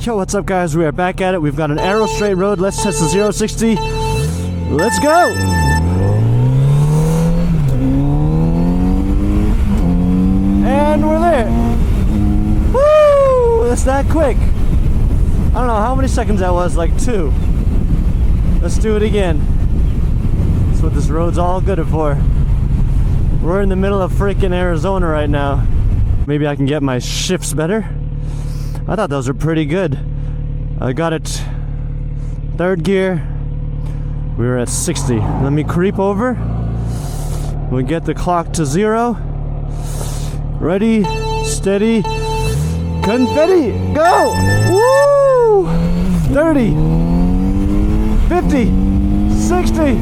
Yo, what's up guys? We are back at it. We've got an arrow straight road. Let's test the 060. Let's go! And we're there. Woo! That's that quick. I don't know how many seconds that was, like 2. Let's do it again. That's what this road's all good for. We're in the middle of freaking Arizona right now. Maybe I can get my shifts better. I thought those were pretty good. I got it 3rd gear. We were at 60. Let me creep over. We get the clock to 0. Ready, steady, confetti, go! Woo! 30, 50, 60.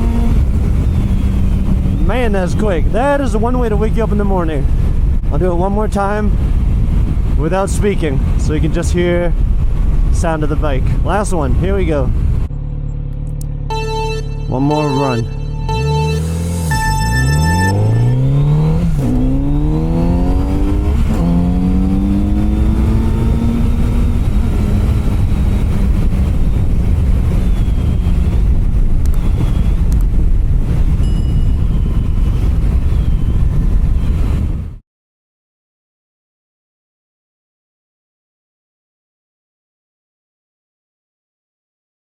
Man, that's quick. That is the one way to wake you up in the morning. I'll do it one more time without speaking, so you can just hear the sound of the bike. Last one, here we go. One more run.